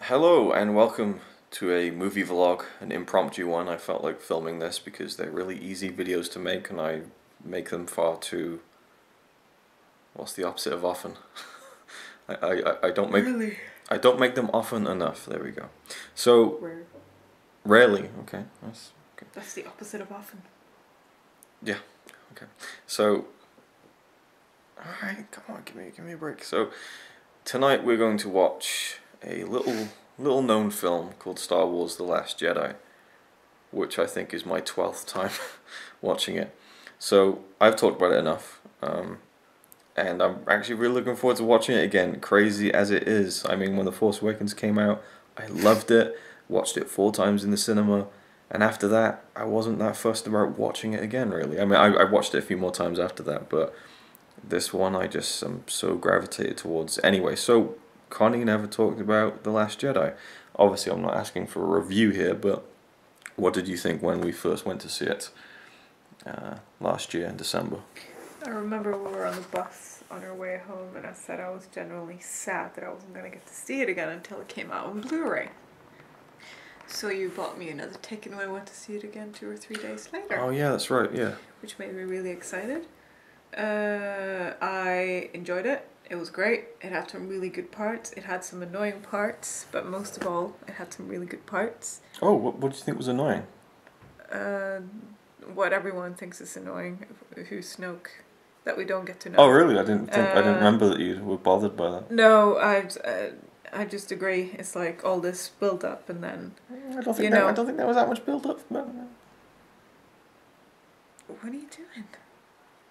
Hello and welcome to a movie vlog, an impromptu one. I felt like filming this because they're really easy videos to make and I make them far too... what's the opposite of often? I don't make... Really? I don't make them often enough, there we go. So... Rare. Rarely, okay. That's the opposite of often. Yeah, okay. So... Alright, come on, give me a break. So, tonight we're going to watch a little known film called Star Wars The Last Jedi, which I think is my 12th time watching it. So I've talked about it enough, and I'm actually really looking forward to watching it again, crazy as it is. I mean, when The Force Awakens came out, I loved it, watched it 4 times in the cinema, and after that, I wasn't that fussed about watching it again, really. I mean, I watched it a few more times after that, but this one I just am so gravitated towards. Anyway, so Connie never talked about The Last Jedi. Obviously, I'm not asking for a review here, but what did you think when we first went to see it last year in December? I remember we were on the bus on our way home and I said I was genuinely sad that I wasn't going to get to see it again until it came out on Blu-ray. So you bought me another ticket and I went to see it again 2 or 3 days later. Oh yeah, that's right, yeah. Which made me really excited. I enjoyed it. It was great. It had some really good parts. It had some annoying parts, but most of all, it had some really good parts. Oh, what did you think was annoying? What everyone thinks is annoying, who's Snoke, that we don't get to know. Oh really? I didn't remember that you were bothered by that. No, I just agree. It's like all this build up and then I don't think there was that much build up. What are you doing?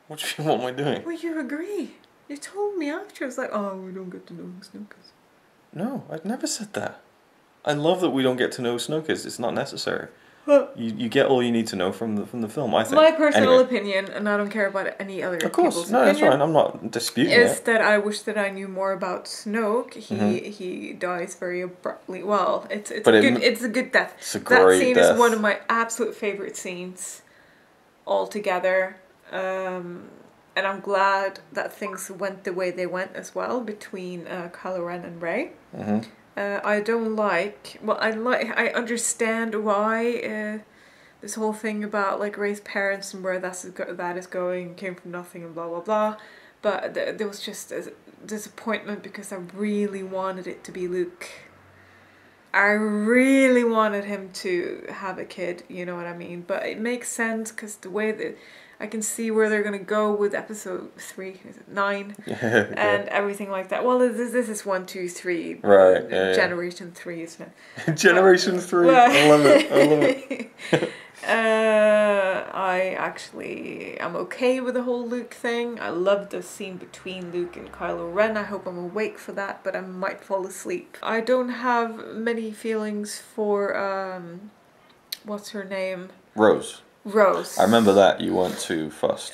What am I doing? Well, you agree. You told me after. I was like, oh, we don't get to know who Snoke is. No, I'd never said that. I love that we don't get to know who Snoke is. It's not necessary. You get all you need to know from the film, I think. My personal opinion, and I don't care about any other of course, people's no, opinion, that's fine. I'm not disputing is it. that I wish that I knew more about Snoke. He dies very abruptly. Well, it's a good death. It's a great that scene death. is one of my absolute favorite scenes altogether. And I'm glad that things went the way they went as well between Kylo Ren and Rey. I don't like... Well, I understand why this whole thing about like Rey's parents and where that is going came from nothing and blah blah blah. But there was just a disappointment because I really wanted it to be Luke. I really wanted him to have a kid, you know what I mean? But it makes sense because the way that I can see where they're going to go with episode 3, is it 9? And everything like that. Well, this is 1, 2, 3. Right. Generation 3, isn't it? Generation 3. I love it. I'm okay with the whole Luke thing. I love the scene between Luke and Kylo Ren. I hope I'm awake for that, but I might fall asleep. I don't have many feelings for, what's her name? Rose. I remember that you weren't too fussed.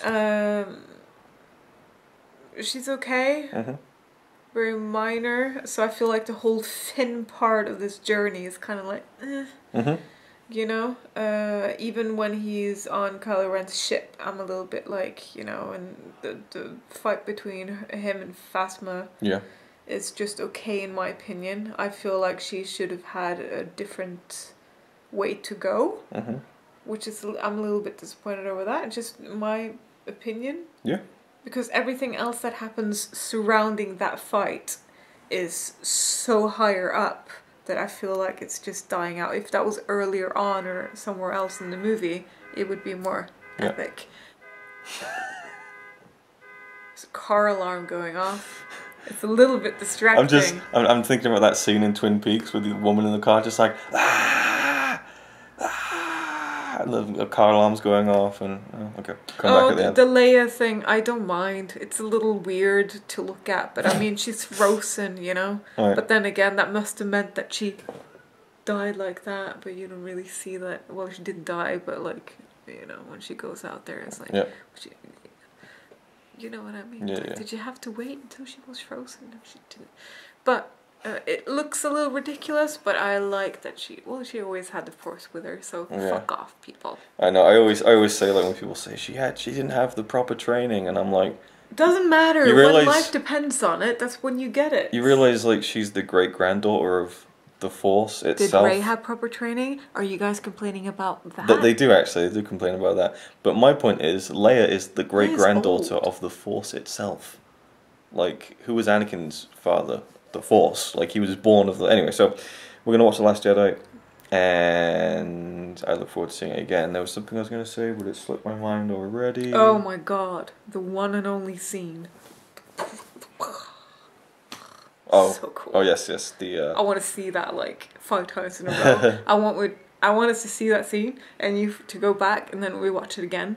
She's okay. Very minor. So I feel like the whole Finn part of this journey is kind of like, you know? Even when he's on Kylo Ren's ship, I'm a little bit like, you know, and the fight between him and Phasma is just okay in my opinion. I feel like she should have had a different way to go. Which is, I'm a little bit disappointed over that. Just my opinion. Yeah. Because everything else that happens surrounding that fight is so higher up that I feel like it's just dying out. If that was earlier on or somewhere else in the movie, it would be more epic. There's a car alarm going off. It's a little bit distracting. I'm thinking about that scene in Twin Peaks with the woman in the car just like, the car alarm's going off and okay. Come back at the end. The Leia thing, I don't mind. It's a little weird to look at, but I mean she's frozen, you know. Right. But then again, that must have meant that she died like that. But you don't really see that. Well, she didn't die, but like, you know, when she goes out there, it's like, you know what I mean? Yeah, Did you have to wait until she was frozen? No, she didn't. But it looks a little ridiculous, but I like that she always had the Force with her, so fuck off, people. I know, I always say, like, when people say she didn't have the proper training, and I'm like... Doesn't matter, when life depends on it, that's when you get it. You realise, like, she's the great-granddaughter of the Force Did itself. Rey have proper training? Are you guys complaining about that? They do actually. They do complain about that. But my point is, Leia is the great-granddaughter of the Force itself. Like, who was Anakin's father? The Force. Like, he was born of the... Anyway, so we're going to watch The Last Jedi, and I look forward to seeing it again. There was something I was going to say, but it slipped my mind already. Oh my god. The one and only scene. Oh, so cool. Oh, yes. The I want to see that, like, 5 times in a row. I want us to see that scene, and you to go back, and then rewatch it again.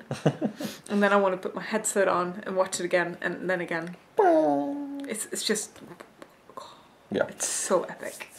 And then I want to put my headset on and watch it again, and then again. It's just... Yeah. It's so epic.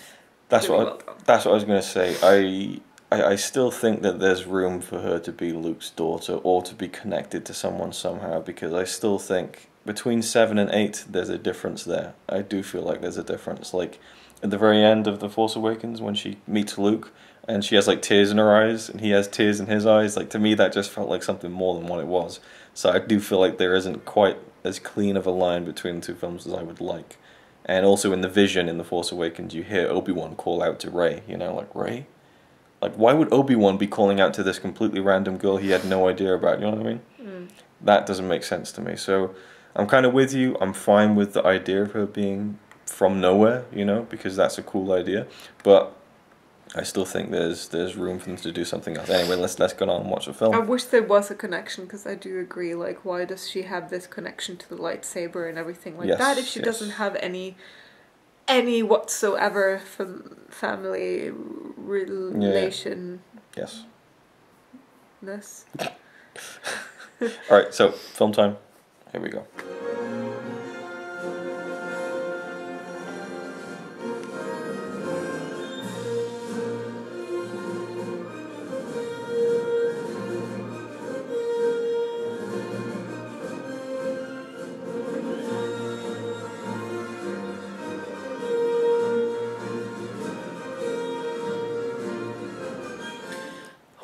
That's really that's what I was going to say. I still think that there's room for her to be Luke's daughter or to be connected to someone somehow, because I still think between 7 and 8 there's a difference there. I do feel like there's a difference. Like at the very end of The Force Awakens when she meets Luke and she has like tears in her eyes and he has tears in his eyes, like to me that just felt like something more than what it was. So I do feel like there isn't quite as clean of a line between the two films as I would like. And also in the vision in The Force Awakens you hear Obi-Wan call out to Rey, you know, like Rey? Like, why would Obi-Wan be calling out to this completely random girl he had no idea about, you know what I mean? That doesn't make sense to me. So, I'm kind of with you. I'm fine with the idea of her being from nowhere, you know, because that's a cool idea. But I still think there's room for them to do something else. Anyway, let's go on and watch the film. I wish there was a connection, because I do agree, like, why does she have this connection to the lightsaber and everything like that if she doesn't have any whatsoever from family relation. Yes. This. Alright, so film time. Here we go.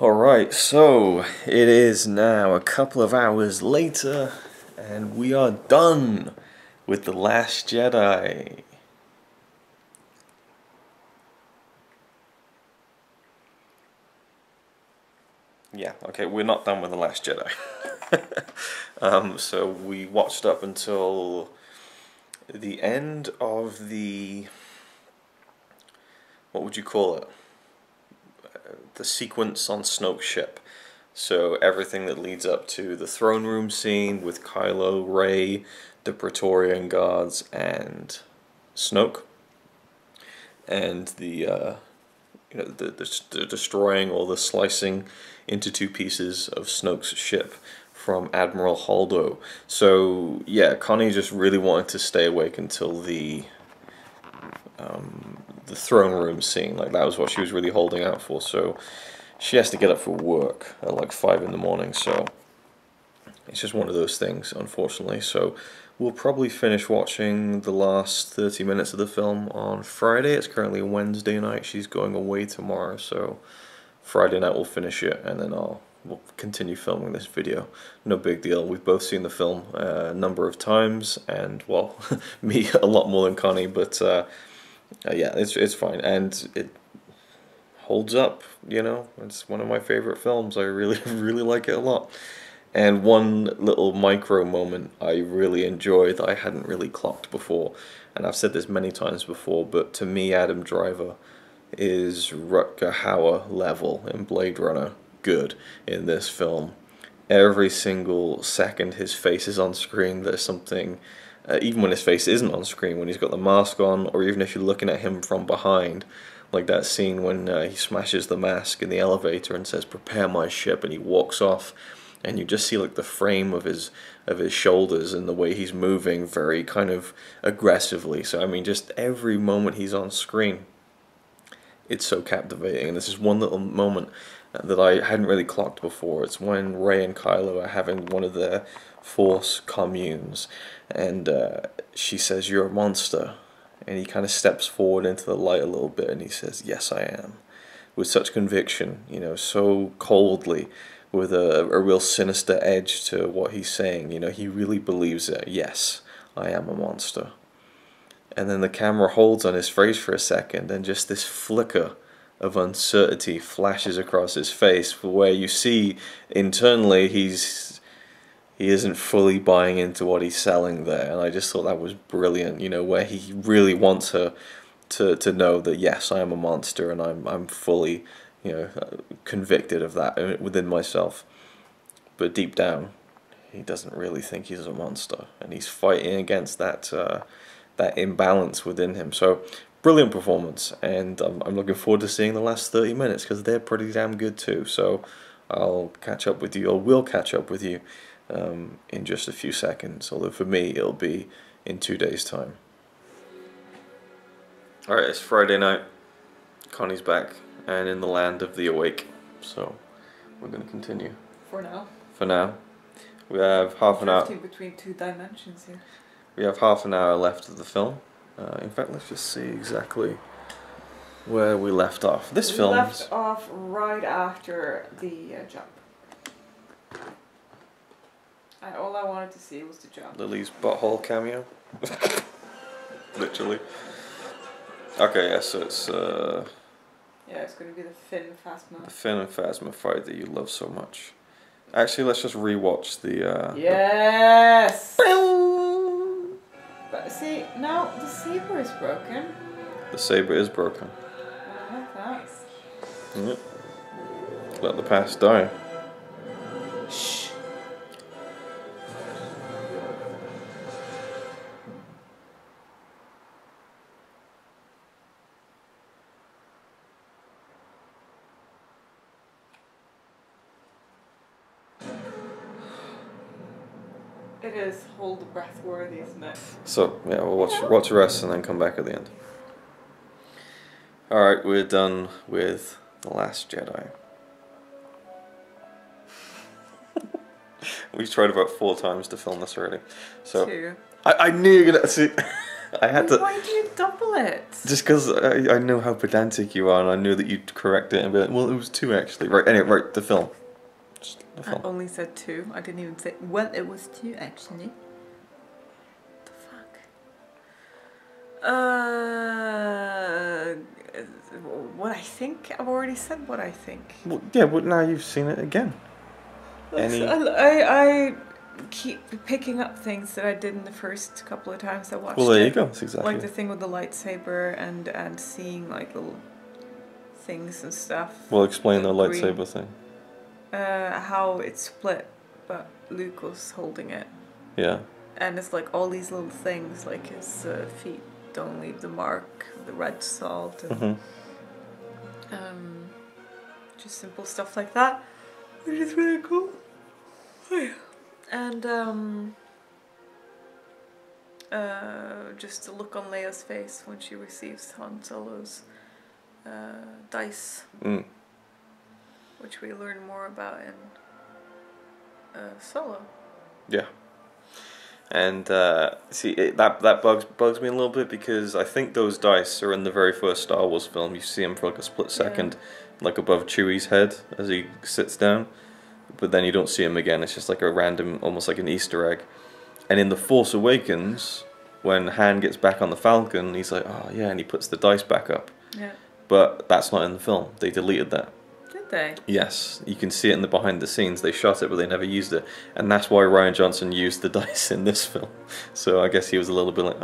Alright, so it is now a couple of hours later, and we are done with The Last Jedi. Yeah, okay, we're not done with The Last Jedi. So we watched up until the end of the... what would you call it? The sequence on Snoke's ship. So everything that leads up to the throne room scene with Kylo, Rey, the Praetorian Guards, and Snoke, and the destroying or the slicing into 2 pieces of Snoke's ship from Admiral Holdo. So yeah, Connie just really wanted to stay awake until the throne room scene. Like that was what she was really holding out for. So she has to get up for work at like 5 in the morning. So it's just one of those things, unfortunately. So we'll probably finish watching the last 30 minutes of the film on Friday. It's currently Wednesday night. She's going away tomorrow, so Friday night we'll finish it, and then we'll continue filming this video. No big deal. We've both seen the film a number of times, and well, me a lot more than Connie, but yeah, it's fine, and it holds up. You know, it's one of my favorite films. I really really like it a lot. And one little micro moment I really enjoyed that I hadn't really clocked before, and I've said this many times before, but to me Adam Driver is Rutger Hauer level in Blade Runner good in this film. Every single second his face is on screen, there's something, even when his face isn't on screen, when he's got the mask on, or even if you're looking at him from behind, like that scene when he smashes the mask in the elevator and says, "Prepare my ship," and he walks off, and you just see like the frame of his shoulders and the way he's moving very kind of aggressively. So I mean, just every moment he's on screen, it's so captivating. And this is one little moment that I hadn't really clocked before. It's when Rey and Kylo are having one of their Force communes, and she says, "You're a monster," and he kind of steps forward into the light a little bit and he says, "Yes, I am," with such conviction, you know, so coldly, with a real sinister edge to what he's saying. You know, he really believes it. Yes, I am a monster. and then the camera holds on his face for a second, and just this flicker of uncertainty flashes across his face, where you see internally he isn't fully buying into what he's selling there. And I just thought that was brilliant, you know, where he really wants her to know that, yes, I am a monster, and I'm fully, you know, convicted of that within myself. But deep down, he doesn't really think he's a monster, and he's fighting against that imbalance within him. So brilliant performance, and I'm looking forward to seeing the last 30 minutes, because they're pretty damn good too. So I'll catch up with you, or will catch up with you in just a few seconds, although for me it'll be in 2 days' time. Alright, it's Friday night, Connie's back, and in the land of the awake, so we're going to continue. For now. For now. We have half an hour. Between two dimensions here. We have half an hour left of the film. In fact, let's just see exactly where we left off. This film left off right after the jump. And all I wanted to see was the jump. Lily's butthole cameo. Literally. Okay, yeah, so it's yeah, it's going to be the Finn Phasma. The Finn and Phasma fight that you love so much. Actually, let's just rewatch the yes! But see, now the saber is broken. The saber is broken. I like that. Yep. Let the past die. Shh. It is hold the breath worthy, isn't it? So yeah, we'll watch the rest and then come back at the end. Alright, we're done with The Last Jedi. We've tried about 4 times to film this already. So 2. I knew you were gonna see. I had to. Why do you double it? Just because I know how pedantic you are, and I knew that you'd correct it and be like, well, it was 2 actually. Right. Anyway, right, the film. Just the film. I only said 2. I didn't even say. Well, it was 2 actually. The fuck. What I think? I've already said what I think. Well, yeah, but now you've seen it again. I keep picking up things that I did in the first couple of times I watched it. Well, there you go. That's exactly. Like the thing with the lightsaber and seeing like little things and stuff. Well, explain the lightsaber thing. How it's split, but Luke was holding it. Yeah. And it's like all these little things, like his feet don't leave the mark, the red salt, and just simple stuff like that, which is really cool. And just the look on Leia's face when she receives Han Solo's dice, which we learn more about in Solo. Yeah. And see, that bugs me a little bit, because I think those dice are in the very first Star Wars film. You see them for like a split second, like above Chewie's head as he sits down, but then you don't see him again. It's just like a random, almost like an Easter egg. And in The Force Awakens, when Han gets back on the Falcon, he's like, oh yeah, and he puts the dice back up. Yeah. But that's not in the film. They deleted that. Did they? Yes, you can see it in the behind the scenes. They shot it, but they never used it, and that's why Rian Johnson used the dice in this film. So I guess he was a little bit like,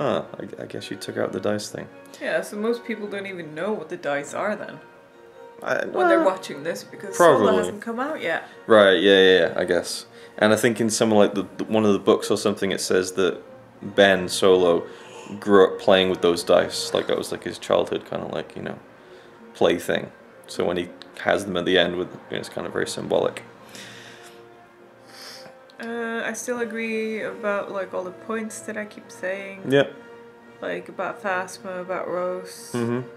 I guess you took out the dice thing. Yeah, so most people don't even know what the dice are then. When they're watching this, because Solo hasn't come out yet. Right? Yeah, I guess. And I think in some like one of the books or something, it says that Ben Solo grew up playing with those dice. Like that was like his childhood kind of like, you know, play thing. So when he has them at the end, it's kind of very symbolic. I still agree about like all the points that I keep saying. Yep. Like about Phasma, about Rose. Mm-hmm.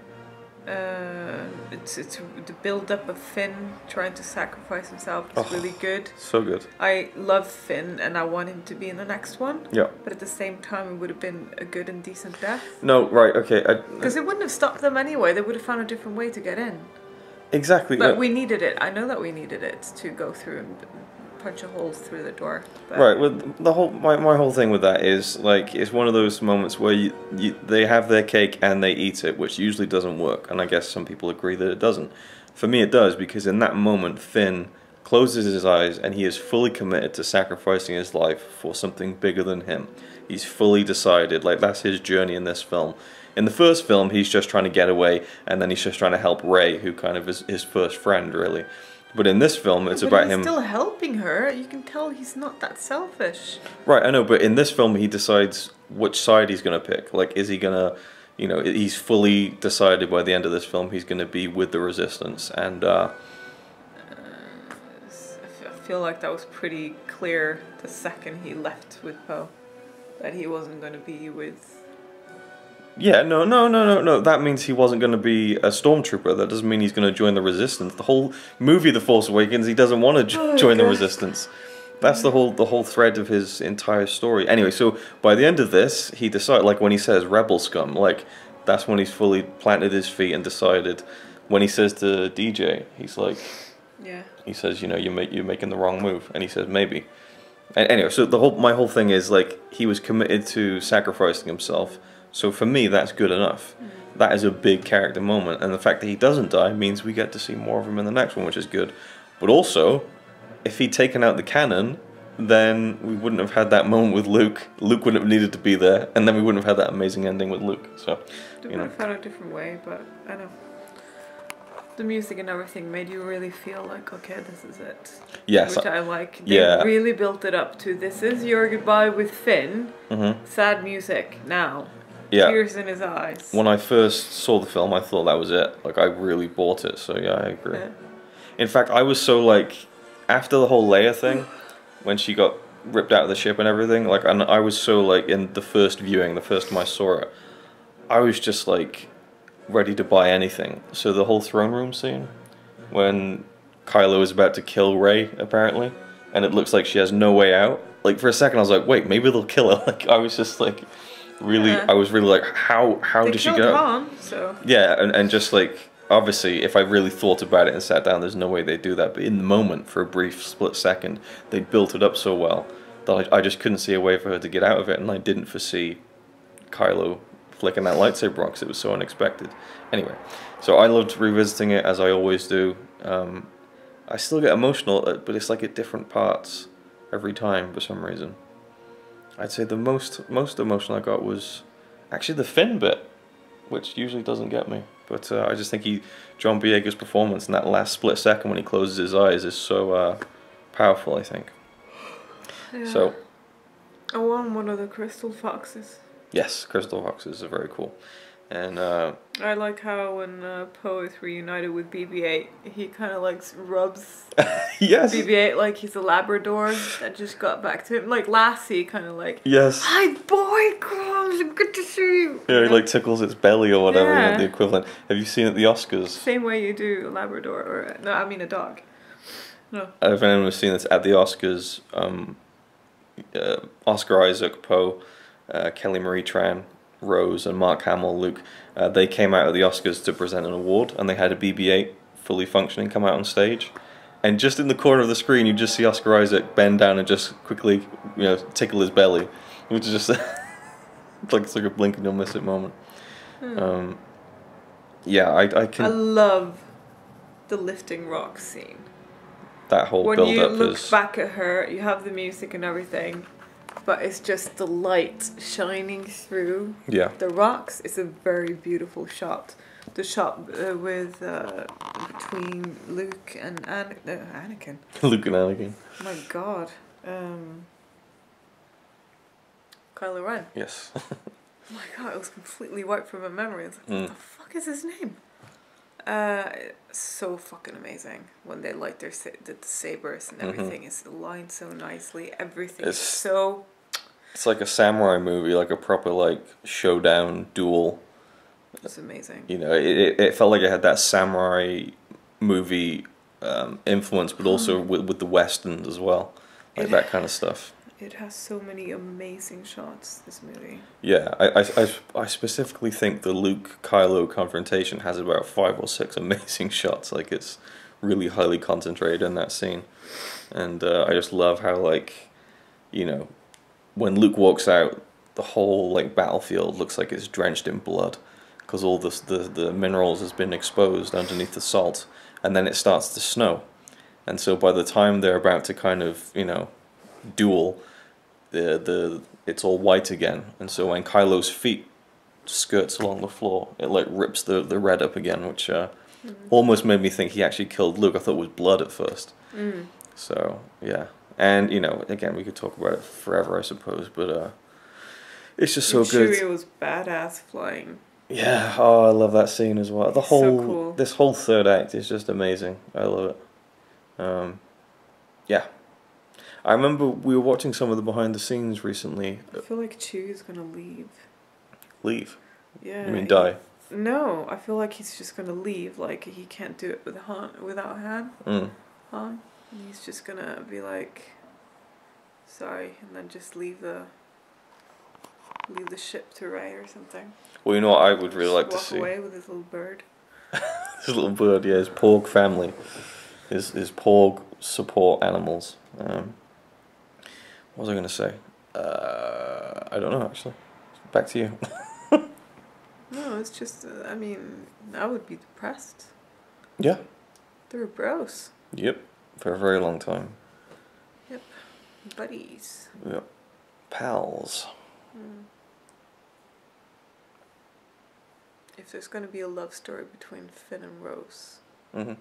It's the build up of Finn trying to sacrifice himself is really good. So good. I love Finn and I want him to be in the next one. Yeah. But at the same time, it would have been a good and decent death. No, right, okay. Because it wouldn't have stopped them anyway. They would have found a different way to get in. Exactly. But we needed it. I know that we needed it to go through and punch a hole through the door. But Right. With the whole my whole thing with that is like it's one of those moments where they have their cake and they eat it, which usually doesn't work, and I guess some people agree that it doesn't. For me, it does because in that moment, Finn closes his eyes and he is fully committed to sacrificing his life for something bigger than him. He's fully decided, like that's his journey in this film. In the first film, he's just trying to get away, and then he's just trying to help Rey, who kind of is his first friend, really. But in this film, it's about him... He's still helping her. You can tell he's not that selfish. Right, I know, but in this film, he decides which side he's going to pick. Like, is he going to... You know, he's fully decided by the end of this film he's going to be with the Resistance, and... I feel like that was pretty clear the second he left with Poe. That he wasn't going to be with... Yeah, no. That means he wasn't going to be a stormtrooper. That doesn't mean he's going to join the Resistance. The whole movie, The Force Awakens, he doesn't want to join the Resistance. That's the whole thread of his entire story. Anyway, so by the end of this, he decided, like when he says rebel scum, like that's when he's fully planted his feet and decided. When he says to DJ, he's like, yeah. He says, you know, you're making the wrong move, and he says maybe. Anyway, so my whole thing is like he was committed to sacrificing himself. So for me, that's good enough. That is a big character moment, and the fact that he doesn't die means we get to see more of him in the next one, which is good. But also, if he'd taken out the cannon, then we wouldn't have had that moment with Luke. Luke wouldn't have needed to be there, and then we wouldn't have had that amazing ending with Luke. So, we would have had a different way, but I know. The music and everything made you really feel like, okay, this is it. Yes. Which I like. They really built it up to, this is your goodbye with Finn. Sad music, now. Yeah. Tears in his eyes. When I first saw the film, I thought that was it. Like, I really bought it, so yeah, I agree. Yeah. In fact, I was so, like, after the whole Leia thing, when she got ripped out of the ship and everything, like, and I was so, like, in the first viewing, the first time I saw it, I was just, like, ready to buy anything. So the whole throne room scene, when Kylo is about to kill Rey, apparently, and it looks like she has no way out, like, for a second I was like, wait, maybe they'll kill her. Like, I was just, like... Really, I was really like, how did she go? Han, so. Yeah, and just like, obviously, if I really thought about it and sat down, there's no way they'd do that. But in the moment, for a brief split second, they built it up so well that I just couldn't see a way for her to get out of it, and I didn't foresee Kylo flicking that lightsaber on because it was so unexpected. Anyway, so I loved revisiting it, as I always do. I still get emotional, but it's like at different parts every time for some reason. I'd say the most emotional I got was actually the Finn bit, which usually doesn't get me. But I just think John Boyega's performance in that last split second when he closes his eyes is so powerful, I think. Yeah. So. I want one of the crystal foxes. Yes, crystal foxes are very cool. And I like how when Poe is reunited with BB-8, he kind of like rubs yes. BB-8 like he's a Labrador that just got back to him. Like Lassie, kind of like, yes. Hi boy, Crumbs, good to see you. Yeah, he like tickles its belly or whatever, Yeah. The equivalent. Have you seen at the Oscars? Same way you do a Labrador, or no, I mean a dog. No. If anyone has seen this at the Oscars, Oscar Isaac, Poe, Kelly Marie Tran, Rose and Mark Hamill, Luke, they came out of the Oscars to present an award, and they had a BB-8 fully functioning come out on stage, and just in the corner of the screen you just see Oscar Isaac bend down and just quickly, tickle his belly, which is just it's like a blink and you'll miss it moment. Yeah, I can. I love the lifting rock scene. That whole when build you up look is back at her, you have the music and everything, but it's just the light shining through the rocks. It's a very beautiful shot. The shot with between Luke and Anakin. Luke and Anakin. Oh my God. Kylo Ren. Yes. Oh my God, it was completely wiped from my memory. I was like, what the fuck is his name? So fucking amazing when they light their the sabers and everything is aligned so nicely. Everything is so. It's like a samurai movie, like a proper like showdown duel. It's amazing. It felt like it had that samurai movie influence, but also with the westerns as well, like that kind of stuff. It has so many amazing shots, this movie. Yeah, I specifically think the Luke-Kylo confrontation has about 5 or 6 amazing shots. Like, it's really highly concentrated in that scene. And I just love how, like, you know, when Luke walks out, the whole like battlefield looks like it's drenched in blood, because all the minerals has been exposed underneath the salt, and then it starts to snow, and so by the time they're about to kind of, you know, duel, it's all white again, and so when Kylo's feet skirts along the floor, it like rips the red up again, which almost made me think he actually killed Luke. I thought it was blood at first. So yeah, and you know, again, we could talk about it forever, I suppose, but it's just so good. Chewie was badass flying. Yeah, oh, I love that scene as well. The whole, so cool. This whole third act is just amazing. I love it. Yeah, I remember we were watching some of the behind the scenes recently. I feel like Chewie's gonna leave. Leave? Yeah. You mean die? No, I feel like he's just gonna leave. Like he can't do it with without Han. Han, and he's just gonna be like, sorry, and then just leave the ship to Rey or something. Well, you know what I would really like to walk see? away with his little bird. His little bird, yeah, his Porg family. His Porg support animals. What was I going to say? I don't know, actually. Back to you. No, it's just, I mean, I would be depressed. Yeah. They're bros. Yep. For a very long time. Yep. Buddies. Yep. Pals. If there's going to be a love story between Finn and Rose, no.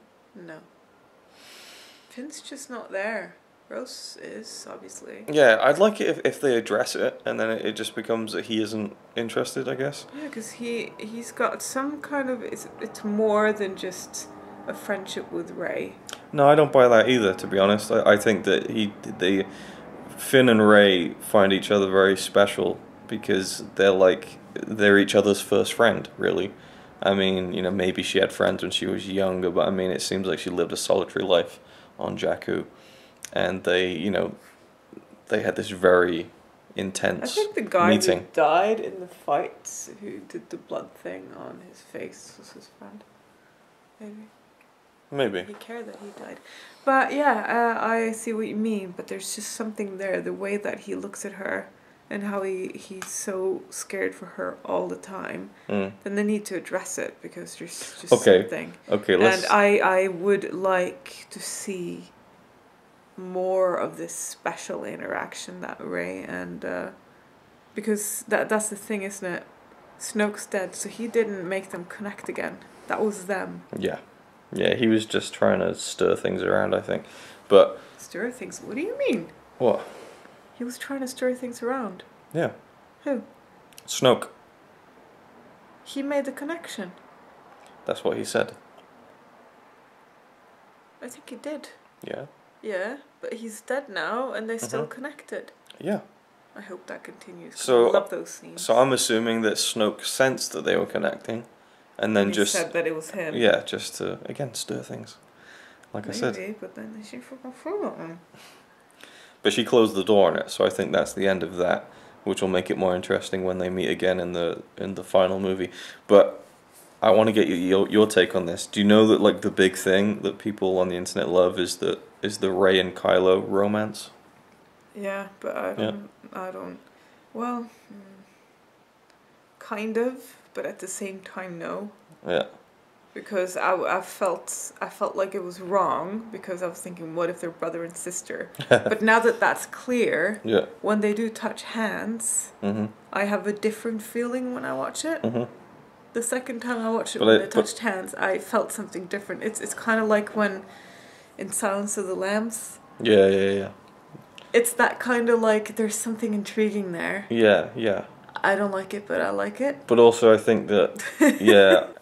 Finn's just not there. Rose is, obviously. Yeah, I'd like it if they address it, and then it just becomes that he isn't interested, I guess. Yeah, because he's got some kind of, it's more than just a friendship with Rey. No, I don't buy that either, to be honest. I think that Finn and Rey find each other very special because they're each other's first friend, really. I mean, you know, maybe she had friends when she was younger, but I mean, it seems like she lived a solitary life on Jakku. And they had this very intense meeting. I think the guy who died in the fight, who did the blood thing on his face, was his friend. Maybe. He cared that he died. But yeah, I see what you mean, but there's just something there. The way that he looks at her and how he's so scared for her all the time. Then they need to address it because there's just something. Okay, let's... And I would like to see more of this special interaction that Rey and... because that's the thing, isn't it? Snoke's dead, so he didn't make them connect again. That was them. Yeah. Yeah, he was just trying to stir things around, I think. But... Stir things? What do you mean? What? He was trying to stir things around. Yeah. Who? Snoke. He made the connection. That's what he said. I think he did. Yeah. Yeah, but he's dead now, and they're still connected. Yeah. I hope that continues. So, I love those scenes. So I'm assuming that Snoke sensed that they were connecting, and then just said that it was him. Yeah, just to again stir things, like Maybe, I said. But then she forgot. But she closed the door on it, so I think that's the end of that, which will make it more interesting when they meet again in the final movie. But I want to get your take on this. Do you know that like the big thing that people on the internet love is the Rey and Kyllo romance? Yeah, but I don't. Well, kind of, but at the same time, no. Yeah. Because I felt like it was wrong because I was thinking, what if they're brother and sister? But now that that's clear, when they do touch hands, I have a different feeling when I watch it. The second time I watched it, when they touched hands, I felt something different. It's kind of like when in Silence of the Lambs. Yeah. It's that kind of like there's something intriguing there. Yeah. I don't like it, but I like it. But also, I think that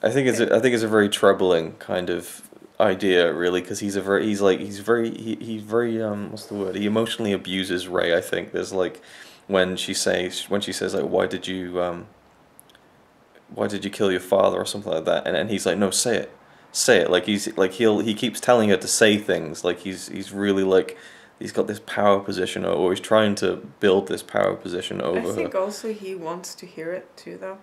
I think it's a very troubling kind of idea, really, because he's very what's the word? He emotionally abuses Rey. I think there's like when she says like why did you kill your father or something like that, and he's like, no, say it, like he keeps telling her to say things, like he's really like. He's got this power position, or he's trying to build this power position over her. I think also he wants to hear it too, though.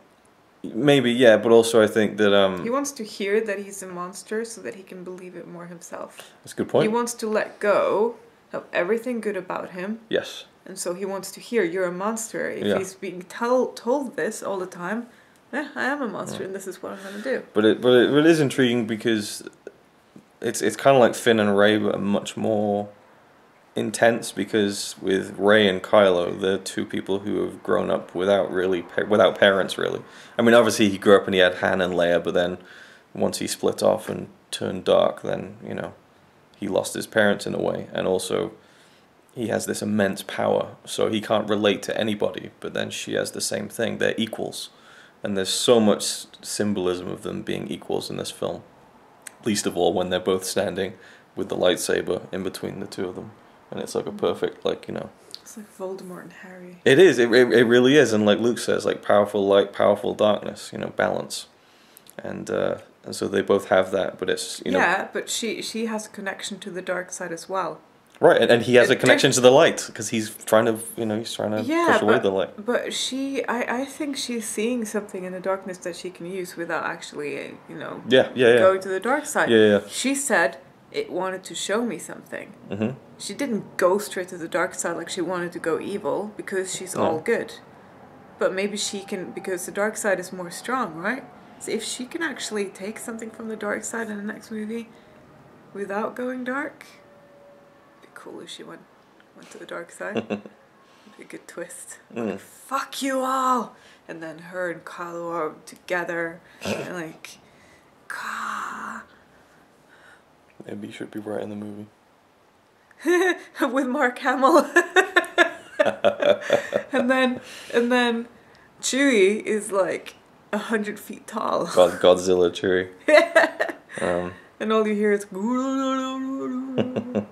Maybe, yeah, but also I think that He wants to hear that he's a monster so that he can believe it more himself. that's a good point. He wants to let go of everything good about him. Yes. And so he wants to hear, you're a monster. If he's being told this all the time, I am a monster and this is what I'm going to do. But it is intriguing because it's kind of like Finn and Rey, but much more intense, because with Rey and Kylo, they're two people who have grown up without parents, really. I mean, obviously he grew up and he had Han and Leia, but then once he split off and turned dark, then, you know, he lost his parents in a way, and also he has this immense power, so he can't relate to anybody, but then she has the same thing. They're equals, and there's so much symbolism of them being equals in this film, least of all when they're both standing with the lightsaber in between the two of them. And it's like a perfect, like, you know... It's like Voldemort and Harry. It is, it really is, and like Luke says, like, powerful light, powerful darkness, you know, balance. And so they both have that, but it's, you know... Yeah, but she has a connection to the dark side as well. Right, and he has a connection to the light, because he's trying to, you know, push away the light. But I think she's seeing something in the darkness that she can use without actually, you know... going to the dark side. She said it wanted to show me something. Mm-hmm. She didn't go straight to the dark side like she wanted to go evil, because she's all good. But maybe she can, because the dark side is more strong, right? So if she can actually take something from the dark side in the next movie without going dark, it'd be cool if she went to the dark side. It'd be a good twist. Like, fuck you all! And then her and Kylo are together, and like, God. Maybe you should be right in the movie. With Mark Hamill. and then Chewie is like 100 feet tall. Godzilla Chewie. And all you hear is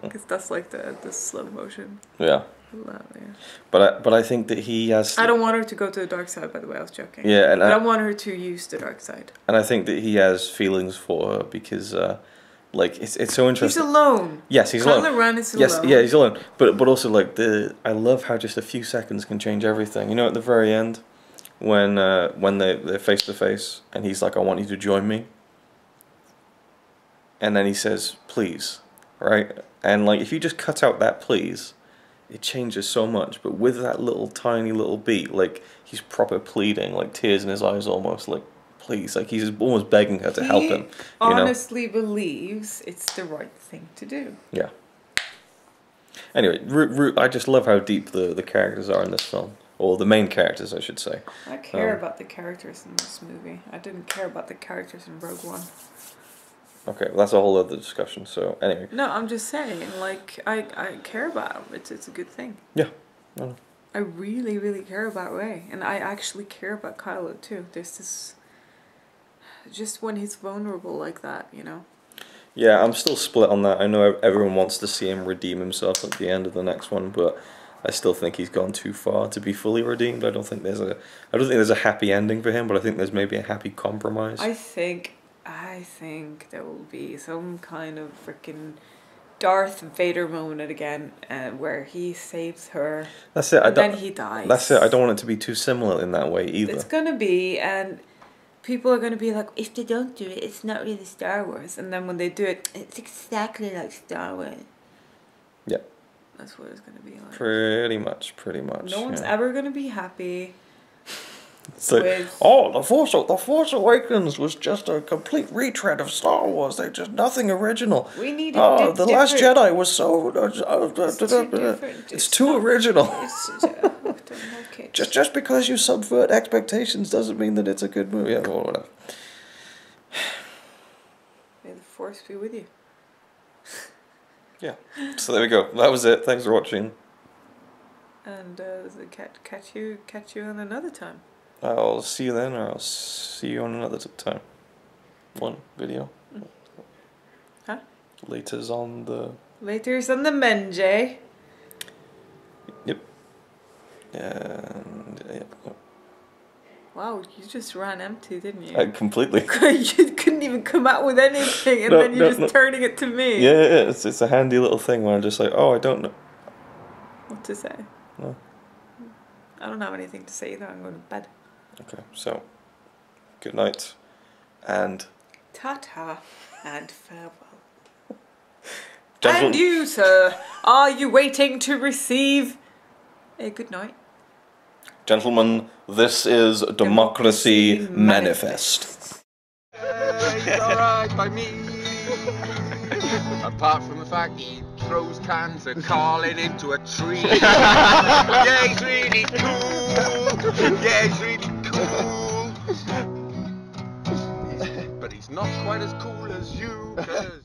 because that's like the slow motion. Yeah. But I think that he has... I don't want her to go to the dark side, by the way, I was joking. Yeah, and I want her to use the dark side. And I think that he has feelings for her because... like it's so interesting. He's alone. Yes, he's alone. Kylo Ren is alone. Yes, yeah, he's alone. But also like I love how just a few seconds can change everything. You know, at the very end, when they're face to face, and he's like, "I want you to join me," and then he says, "Please," right? And like if you just cut out that "please," it changes so much. But with that little tiny little beat, like he's proper pleading, like tears in his eyes, almost like. Please, like he's almost begging her to help him. He honestly believes it's the right thing to do. Yeah. Anyway, I just love how deep the characters are in this film, or the main characters, I should say. I care about the characters in this movie. I didn't care about the characters in Rogue One. Okay, well, that's a whole other discussion. So anyway. No, I'm just saying, like I care about them. It's a good thing. Yeah. I really, really care about Rey, and I actually care about Kylo too. There's this. Just when he's vulnerable like that, you know? Yeah, I'm still split on that. I know everyone wants to see him redeem himself at the end of the next one, but I still think he's gone too far to be fully redeemed. I don't think there's a happy ending for him, but I think there's maybe a happy compromise. I think there will be some kind of freaking Darth Vader moment again, where he saves her. That's it. And then he dies. That's it. I don't want it to be too similar in that way either. It's gonna be, and people are going to be like, if they don't do it, it's not really Star Wars. And then when they do it, it's exactly like Star Wars. Yeah. That's what it's going to be like. Pretty much. No one's ever going to be happy. It's like, the Force Awakens was just a complete retread of Star Wars. They just nothing original. We need The Last Jedi was so... it's too original. Just because you subvert expectations doesn't mean that it's a good movie. Yeah, or whatever. May the Force be with you. Yeah. So there we go. That was it. Thanks for watching. And catch you on another time. I'll see you then, or I'll see you on another time. One video. Huh? Later's on the Menjay. Yep. And yep. Wow, you just ran empty, didn't you? Completely. You couldn't even come out with anything, and then you're just turning it to me. Yeah. It's a handy little thing where I'm just like, oh, I don't know what to say. No. I don't have anything to say either. I'm going to bed. Okay, so good night, and ta-ta and farewell. Gentle- And you, sir, are you waiting to receive a good night? Gentlemen, this is Democracy Manifest. He's alright by me. Apart from the fact he throws cans of Carlin into a tree. Yeah, he's really cool. Yeah, he's really cool. But he's not quite as cool as you, 'cause